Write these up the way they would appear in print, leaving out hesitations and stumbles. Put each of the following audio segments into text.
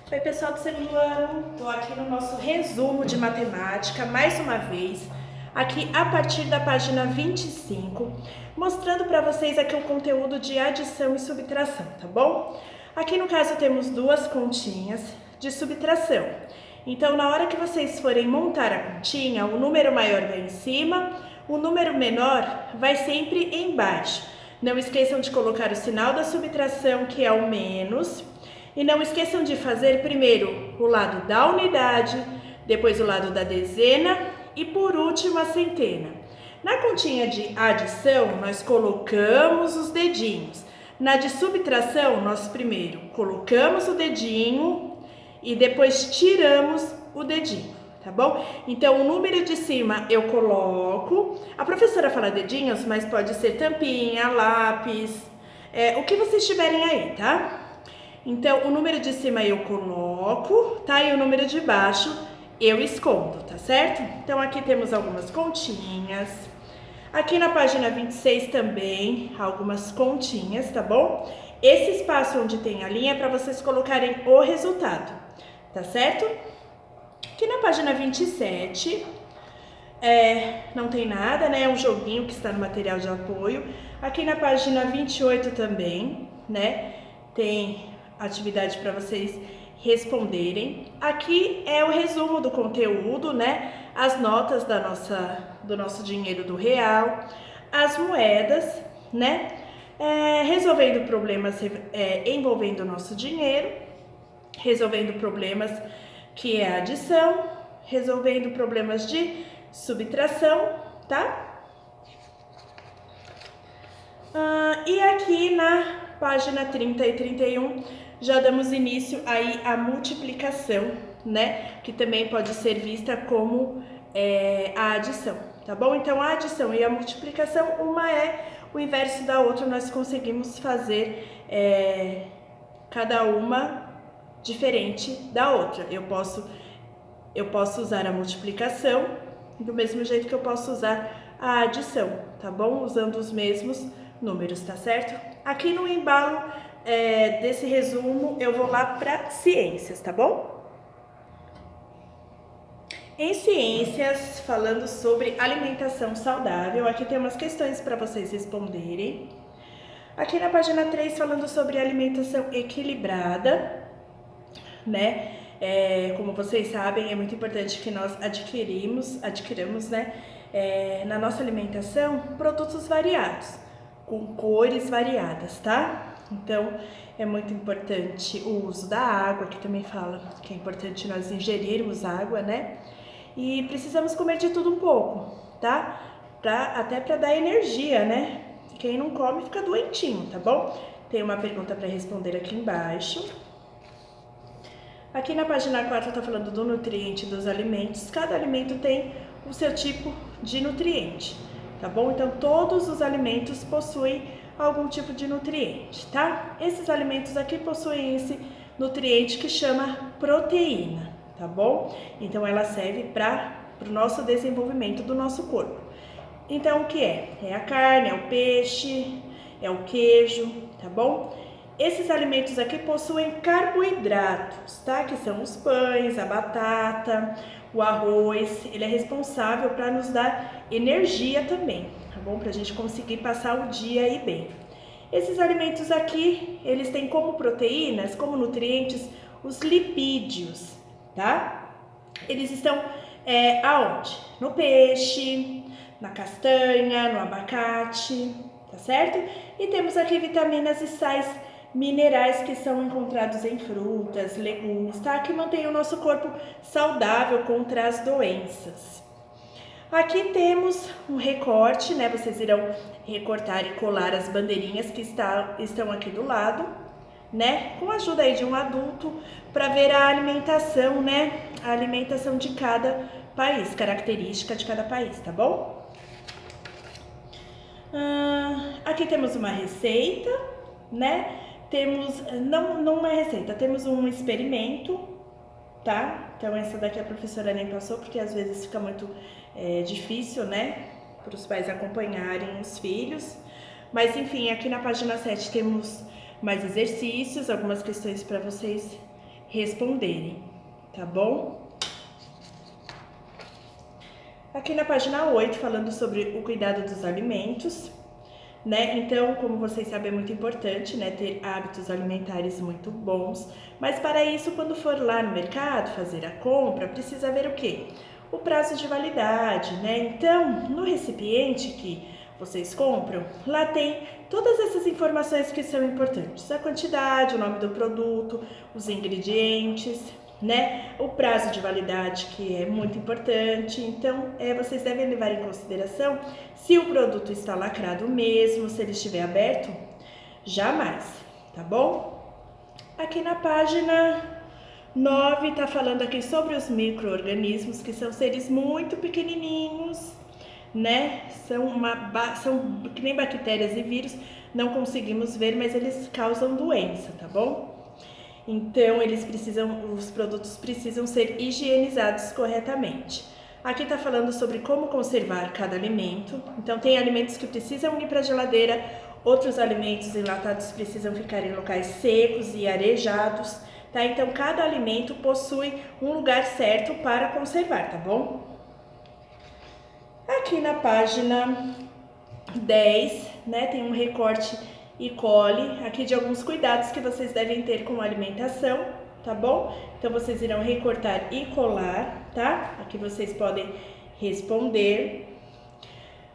Oi pessoal do segundo ano, estou aqui no nosso resumo de matemática, mais uma vez, aqui a partir da página 25, mostrando para vocês aqui o conteúdo de adição e subtração, tá bom? Aqui no caso temos duas continhas de subtração, então na hora que vocês forem montar a continha, o número maior vai em cima, o número menor vai sempre embaixo. Não esqueçam de colocar o sinal da subtração, que é o menos. E não esqueçam de fazer primeiro o lado da unidade, depois o lado da dezena e por último a centena. Na continha de adição, nós colocamos os dedinhos. Na de subtração, nós primeiro colocamos o dedinho e depois tiramos o dedinho, tá bom? Então, o número de cima eu coloco. A professora fala dedinhos, mas pode ser tampinha, lápis, o que vocês tiverem aí, tá? Então, o número de cima eu coloco, tá? E o número de baixo eu escondo, tá certo? Então, aqui temos algumas continhas. Aqui na página 26 também, algumas continhas, tá bom? Esse espaço onde tem a linha é para vocês colocarem o resultado, tá certo? Aqui na página 27, não tem nada, né? É um joguinho que está no material de apoio. Aqui na página 28 também, né? Tem atividade para vocês responderem. Aqui é o resumo do conteúdo, né? As notas do nosso dinheiro do real, as moedas, né? Resolvendo problemas envolvendo o nosso dinheiro, resolvendo problemas que é adição, resolvendo problemas de subtração, tá? E aqui na página 30 e 31 já damos início aí à multiplicação, né? Que também pode ser vista como a adição, tá bom? Então, a adição e a multiplicação, uma é o inverso da outra, nós conseguimos fazer cada uma diferente da outra. Eu posso usar a multiplicação do mesmo jeito que eu posso usar a adição, tá bom? Usando os mesmos números, tá certo? Aqui no embalo desse resumo, eu vou lá para ciências, tá bom? Em ciências, falando sobre alimentação saudável, aqui tem umas questões para vocês responderem. Aqui na página 3, falando sobre alimentação equilibrada, né? Como vocês sabem, é muito importante que nós adquiramos, né? Na nossa alimentação, produtos variados, com cores variadas, tá? Então, é muito importante o uso da água, que também fala que é importante nós ingerirmos água, né? E precisamos comer de tudo um pouco, tá? Até para dar energia, né? Quem não come fica doentinho, tá bom? Tem uma pergunta para responder aqui embaixo. Aqui na página 4 tá falando do nutriente dos alimentos. Cada alimento tem o seu tipo de nutriente, tá bom? Então, todos os alimentos possuem algum tipo de nutriente, tá? Esses alimentos aqui possuem esse nutriente que chama proteína, tá bom? Então, ela serve para o nosso desenvolvimento do nosso corpo. Então, o que é? É a carne, é o peixe, é o queijo, tá bom? Esses alimentos aqui possuem carboidratos, tá? Que são os pães, a batata, o arroz. Ele é responsável para nos dar energia também, tá bom? Para a gente conseguir passar o dia aí bem. Esses alimentos aqui, eles têm como proteínas, como nutrientes, os lipídios, tá? Eles estão aonde? No peixe, na castanha, no abacate, tá certo? E temos aqui vitaminas e sais minerais que são encontrados em frutas, legumes, tá? Que mantém o nosso corpo saudável contra as doenças. Aqui temos um recorte, né? Vocês irão recortar e colar as bandeirinhas que estão aqui do lado, né? Com a ajuda aí de um adulto para ver a alimentação, né? A alimentação de cada país, característica de cada país, tá bom? Aqui temos uma receita, né? Temos, não uma receita, temos um experimento, tá? Então essa daqui a professora nem passou, porque às vezes fica muito difícil, né? Para os pais acompanharem os filhos. Mas enfim, aqui na página 7 temos mais exercícios, algumas questões para vocês responderem, tá bom? Aqui na página 8, falando sobre o cuidado dos alimentos, né? Então, como vocês sabem, é muito importante, né, ter hábitos alimentares muito bons, mas para isso, quando for lá no mercado fazer a compra, precisa ver o quê? O prazo de validade, né? Então, no recipiente que vocês compram, lá tem todas essas informações que são importantes: a quantidade, o nome do produto, os ingredientes, né? O prazo de validade, que é muito importante. Então, vocês devem levar em consideração se o produto está lacrado mesmo, se ele estiver aberto, jamais, tá bom? Aqui na página 9 tá falando aqui sobre os micro-organismos, que são seres muito pequenininhos, né? São que nem bactérias e vírus, não conseguimos ver, mas eles causam doença, tá bom? Então, os produtos precisam ser higienizados corretamente. Aqui está falando sobre como conservar cada alimento. Então, tem alimentos que precisam ir para a geladeira, outros alimentos enlatados precisam ficar em locais secos e arejados, tá? Então, cada alimento possui um lugar certo para conservar, tá bom? Aqui na página 10, né, tem um recorte e cole aqui de alguns cuidados que vocês devem ter com a alimentação, tá bom? Então, vocês irão recortar e colar, tá? Aqui vocês podem responder.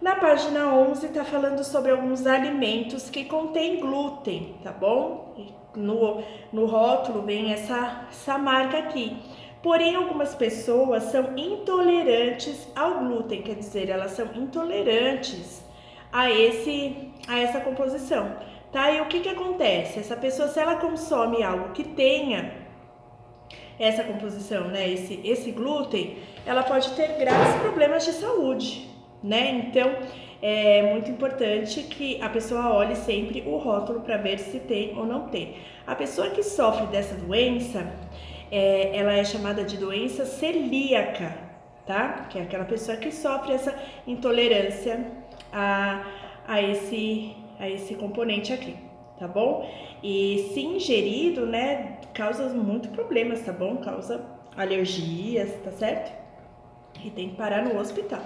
Na página 11, tá falando sobre alguns alimentos que contêm glúten, tá bom? No rótulo vem essa marca aqui. Porém, algumas pessoas são intolerantes ao glúten, quer dizer, elas são intolerantes a essa composição, tá? E o que acontece? Essa pessoa, se ela consome algo que tenha essa composição, né, esse glúten, ela pode ter graves problemas de saúde, né? Então, é muito importante que a pessoa olhe sempre o rótulo para ver se tem ou não tem. A pessoa que sofre dessa doença, ela é chamada de doença celíaca, tá? Que é aquela pessoa que sofre essa intolerância a esse componente aqui, tá bom? E se ingerido, né, causa muito problemas, tá bom? Causa alergias, tá certo? E tem que parar no hospital.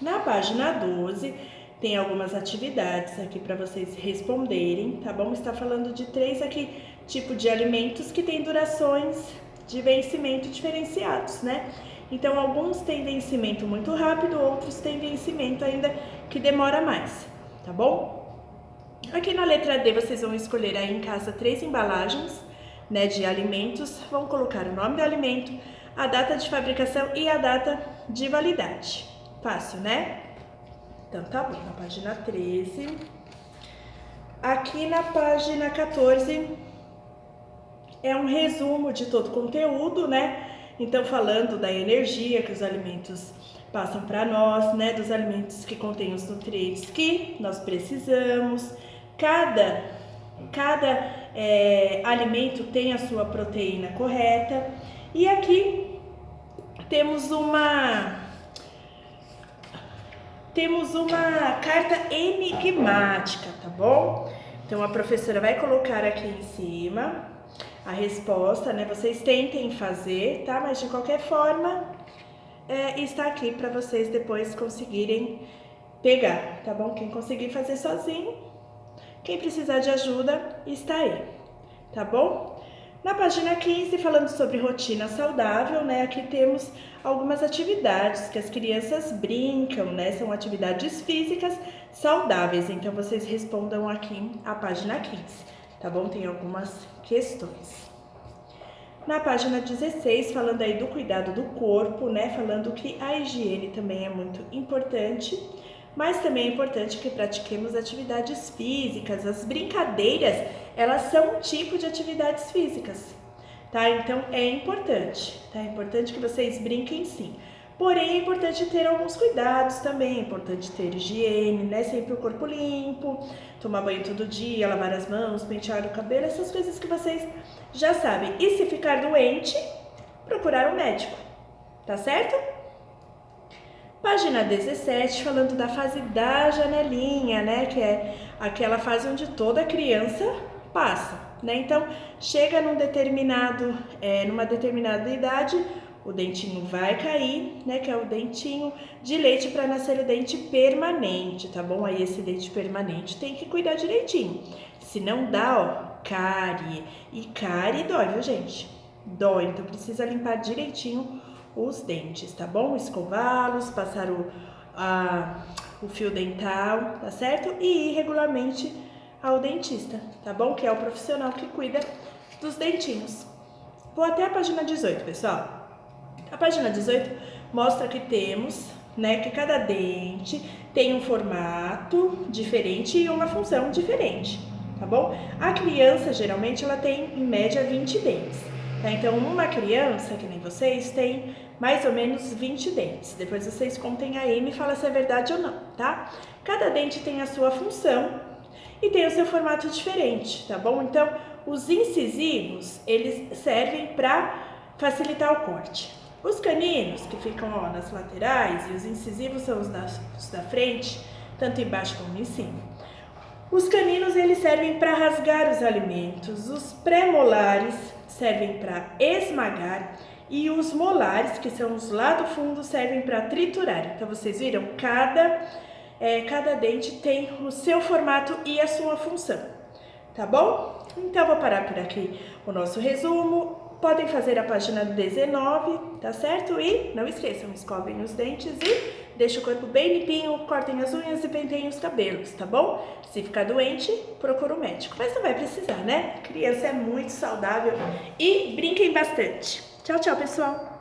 Na página 12, tem algumas atividades aqui para vocês responderem, tá bom? Está falando de 3 aqui tipos de alimentos que têm durações de vencimento diferenciados, né? Então, alguns têm vencimento muito rápido, outros têm vencimento ainda que demora mais, tá bom? Aqui na letra D, vocês vão escolher aí em casa 3 embalagens, né, de alimentos, vão colocar o nome do alimento, a data de fabricação e a data de validade. Fácil, né? Então, tá bom. Na página 13. Aqui na página 14 é um resumo de todo o conteúdo, né? Então, falando da energia que os alimentos passam para nós, né? Dos alimentos que contêm os nutrientes que nós precisamos. Cada alimento tem a sua proteína correta. E aqui temos uma carta enigmática, tá bom? Então, a professora vai colocar aqui em cima a resposta, né? Vocês tentem fazer, tá? Mas de qualquer forma, está aqui para vocês depois conseguirem pegar, tá bom? Quem conseguir fazer sozinho, quem precisar de ajuda, está aí, tá bom? Na página 15, falando sobre rotina saudável, né? Aqui temos algumas atividades que as crianças brincam, né? São atividades físicas saudáveis. Então, vocês respondam aqui a página 15, tá bom? Tem algumas questões. Na página 16, falando aí do cuidado do corpo, né? Falando que a higiene também é muito importante, mas também é importante que pratiquemos atividades físicas. As brincadeiras, elas são um tipo de atividades físicas, tá? Então, é importante, tá? É importante que vocês brinquem sim. Porém, é importante ter alguns cuidados também, é importante ter higiene, né? Sempre o corpo limpo, tomar banho todo dia, lavar as mãos, pentear o cabelo, essas coisas que vocês já sabem. E se ficar doente, procurar um médico, tá certo? Página 17, falando da fase da janelinha, né? Que é aquela fase onde toda criança passa, né? Então, chega numa determinada idade, o dentinho vai cair, né? Que é o dentinho de leite para nascer o dente permanente, tá bom? Aí esse dente permanente tem que cuidar direitinho. Se não dá, ó, cárie. E cárie dói, viu, gente? Dói, então precisa limpar direitinho os dentes, tá bom? Escová-los, passar o fio dental, tá certo? E ir regularmente ao dentista, tá bom? Que é o profissional que cuida dos dentinhos. Vou até a página 18, pessoal. A página 18 mostra que temos, né, que cada dente tem um formato diferente e uma função diferente, tá bom? A criança, geralmente, ela tem, em média, 20 dentes, tá? Então, uma criança, que nem vocês, tem mais ou menos 20 dentes. Depois vocês contem aí e me falam se é verdade ou não, tá? Cada dente tem a sua função e tem o seu formato diferente, tá bom? Então, os incisivos, eles servem para facilitar o corte. Os caninos, que ficam, ó, nas laterais, e os incisivos são os da frente, tanto embaixo como em cima. Os caninos, eles servem para rasgar os alimentos, os pré-molares servem para esmagar e os molares, que são os lá do fundo, servem para triturar. Então, vocês viram? Cada dente tem o seu formato e a sua função, tá bom? Então, vou parar por aqui o nosso resumo. Podem fazer a página 19, tá certo? E não esqueçam, escovem os dentes e deixem o corpo bem limpinho, cortem as unhas e penteiem os cabelos, tá bom? Se ficar doente, procura um médico. Mas não vai precisar, né? Criança é muito saudável e brinquem bastante. Tchau, tchau, pessoal!